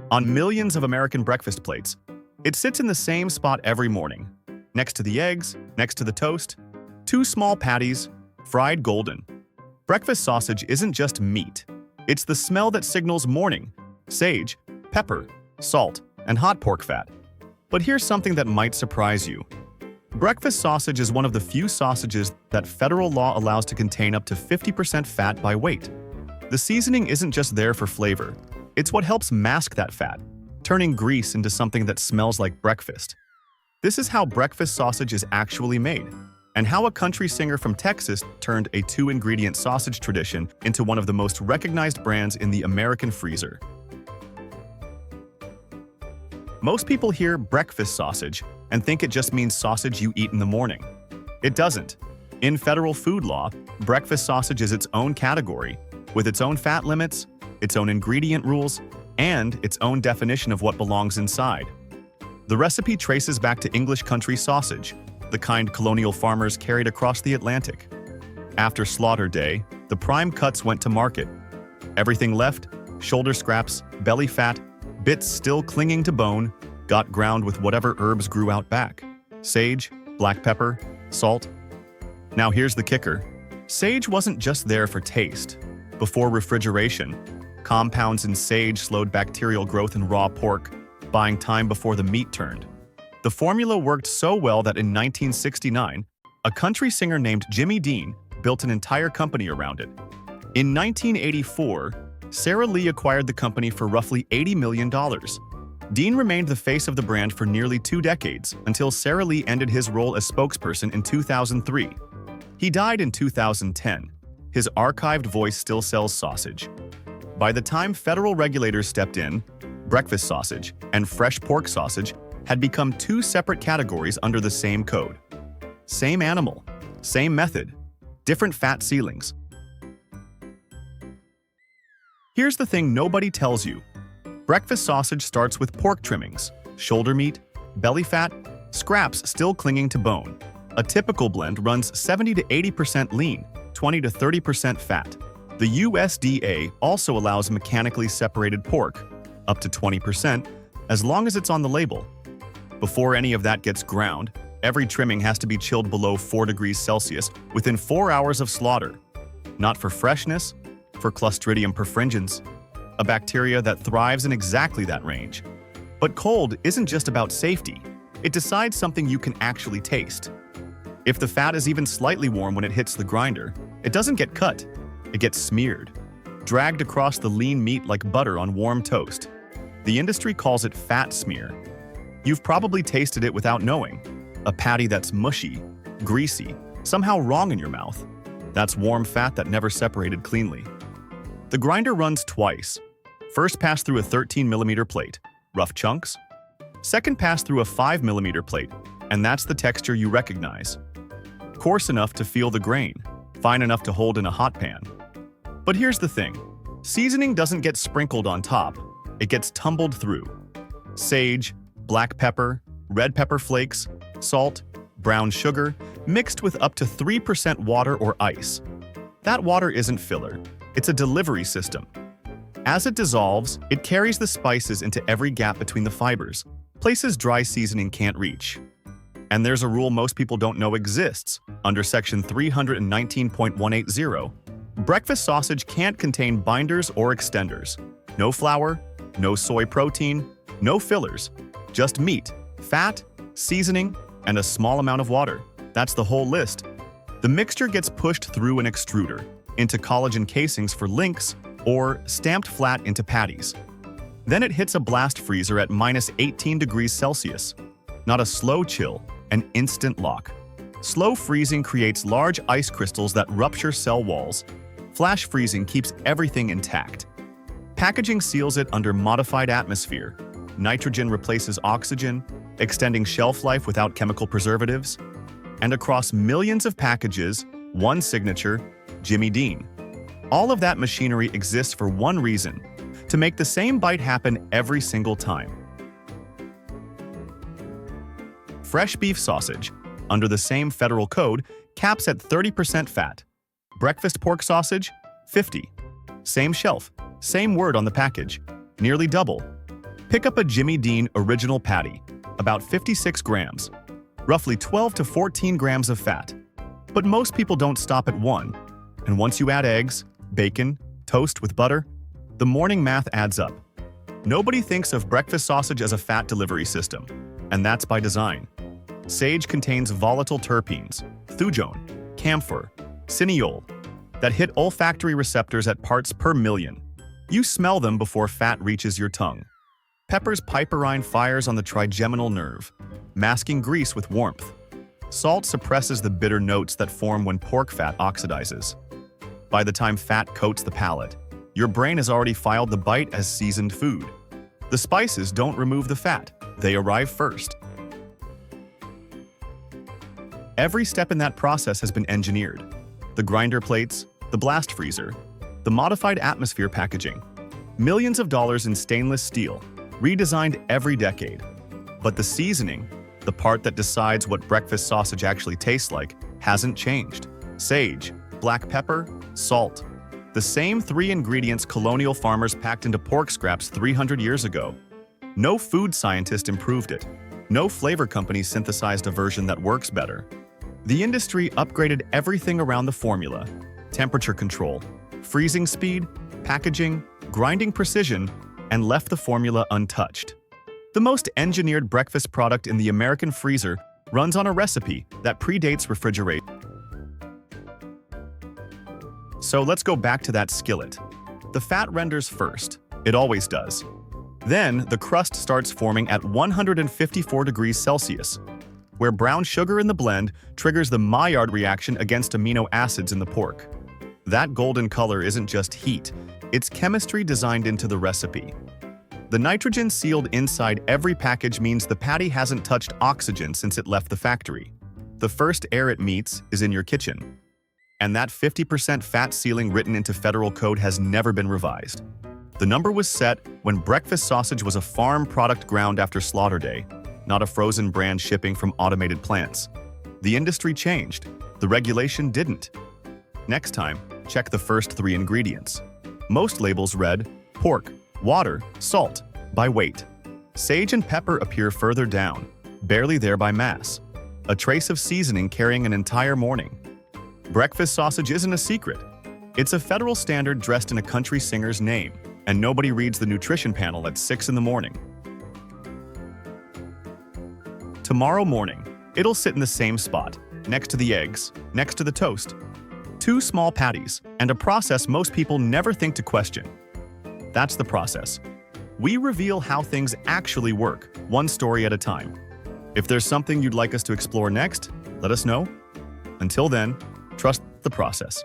On millions of American breakfast plates, it sits in the same spot every morning, next to the eggs, next to the toast, two small patties, fried golden. Breakfast sausage isn't just meat. It's the smell that signals morning: sage, pepper, salt, and hot pork fat. But here's something that might surprise you. Breakfast sausage is one of the few sausages that federal law allows to contain up to 50% fat by weight. The seasoning isn't just there for flavor. It's what helps mask that fat, turning grease into something that smells like breakfast. This is how breakfast sausage is actually made, and how a country singer from Texas turned a two-ingredient sausage tradition into one of the most recognized brands in the American freezer. Most people hear breakfast sausage and think it just means sausage you eat in the morning. It doesn't. In federal food law, breakfast sausage is its own category, with its own fat limits, its own ingredient rules, and its own definition of what belongs inside. The recipe traces back to English country sausage, the kind colonial farmers carried across the Atlantic. After slaughter day, the prime cuts went to market. Everything left, shoulder scraps, belly fat, bits still clinging to bone, got ground with whatever herbs grew out back: sage, black pepper, salt. Now here's the kicker. Sage wasn't just there for taste. Before refrigeration, compounds in sage slowed bacterial growth in raw pork, buying time before the meat turned. The formula worked so well that in 1969, a country singer named Jimmy Dean built an entire company around it. In 1984, Sara Lee acquired the company for roughly $80 million. Dean remained the face of the brand for nearly 2 decades until Sara Lee ended his role as spokesperson in 2003. He died in 2010. His archived voice still sells sausage. By the time federal regulators stepped in, breakfast sausage and fresh pork sausage had become 2 separate categories under the same code. Same animal, same method, different fat ceilings. Here's the thing nobody tells you. Breakfast sausage starts with pork trimmings, shoulder meat, belly fat, scraps still clinging to bone. A typical blend runs 70 to 80% lean, 20 to 30% fat. The USDA also allows mechanically separated pork, up to 20%, as long as it's on the label. Before any of that gets ground, every trimming has to be chilled below 4 degrees Celsius within 4 hours of slaughter. Not for freshness, for Clostridium perfringens, a bacteria that thrives in exactly that range. But cold isn't just about safety. It decides something you can actually taste. If the fat is even slightly warm when it hits the grinder, it doesn't get cut. It gets smeared, dragged across the lean meat like butter on warm toast. The industry calls it fat smear. You've probably tasted it without knowing. A patty that's mushy, greasy, somehow wrong in your mouth. That's warm fat that never separated cleanly. The grinder runs twice. First pass through a 13mm plate, rough chunks. Second pass through a 5mm plate, and that's the texture you recognize. Coarse enough to feel the grain, fine enough to hold in a hot pan. But here's the thing. Seasoning doesn't get sprinkled on top. It gets tumbled through. Sage, black pepper, red pepper flakes, salt, brown sugar, mixed with up to 3% water or ice. That water isn't filler. It's a delivery system. As it dissolves, it carries the spices into every gap between the fibers, places dry seasoning can't reach. And there's a rule most people don't know exists. Under Section 319.180, breakfast sausage can't contain binders or extenders. No flour, no soy protein, no fillers. Just meat, fat, seasoning, and a small amount of water. That's the whole list. The mixture gets pushed through an extruder into collagen casings for links, or stamped flat into patties. Then it hits a blast freezer at -18 degrees Celsius. Not a slow chill, an instant lock. Slow freezing creates large ice crystals that rupture cell walls. Flash freezing keeps everything intact. Packaging seals it under modified atmosphere. Nitrogen replaces oxygen, extending shelf life without chemical preservatives. And across millions of packages, one signature: Jimmy Dean. All of that machinery exists for one reason: to make the same bite happen every single time. Fresh beef sausage, under the same federal code, caps at 30% fat. Breakfast pork sausage, 50. Same shelf, same word on the package, nearly double. Pick up a Jimmy Dean original patty, about 56 grams, roughly 12 to 14 grams of fat. But most people don't stop at one, and once you add eggs, bacon, toast with butter, the morning math adds up. Nobody thinks of breakfast sausage as a fat delivery system, and that's by design. Sage contains volatile terpenes, thujone, camphor, cineole, that hit olfactory receptors at parts per million. You smell them before fat reaches your tongue. Pepper's piperine fires on the trigeminal nerve, masking grease with warmth. Salt suppresses the bitter notes that form when pork fat oxidizes. By the time fat coats the palate, your brain has already filed the bite as seasoned food. The spices don't remove the fat, they arrive first. Every step in that process has been engineered. The grinder plates, the blast freezer, the modified atmosphere packaging. Millions of dollars in stainless steel, redesigned every decade. But the seasoning, the part that decides what breakfast sausage actually tastes like, hasn't changed. Sage, black pepper, salt. The same three ingredients colonial farmers packed into pork scraps 300 years ago. No food scientist improved it. No flavor company synthesized a version that works better. The industry upgraded everything around the formula: temperature control, freezing speed, packaging, grinding precision, and left the formula untouched. The most engineered breakfast product in the American freezer runs on a recipe that predates refrigeration. So let's go back to that skillet. The fat renders first. It always does. Then the crust starts forming at 154 degrees Celsius, where brown sugar in the blend triggers the Maillard reaction against amino acids in the pork. That golden color isn't just heat, it's chemistry designed into the recipe. The nitrogen sealed inside every package means the patty hasn't touched oxygen since it left the factory. The first air it meets is in your kitchen. And that 50% fat ceiling written into federal code has never been revised. The number was set when breakfast sausage was a farm product ground after slaughter day, not a frozen brand shipping from automated plants. The industry changed. The regulation didn't. Next time, check the first three ingredients. Most labels read pork, water, salt, by weight. Sage and pepper appear further down, barely there by mass. A trace of seasoning carrying an entire morning. Breakfast sausage isn't a secret. It's a federal standard dressed in a country singer's name, and nobody reads the nutrition panel at 6 in the morning. Tomorrow morning, it'll sit in the same spot, next to the eggs, next to the toast. 2 small patties, and a process most people never think to question. That's the process. We reveal how things actually work, one story at a time. If there's something you'd like us to explore next, let us know. Until then, trust the process.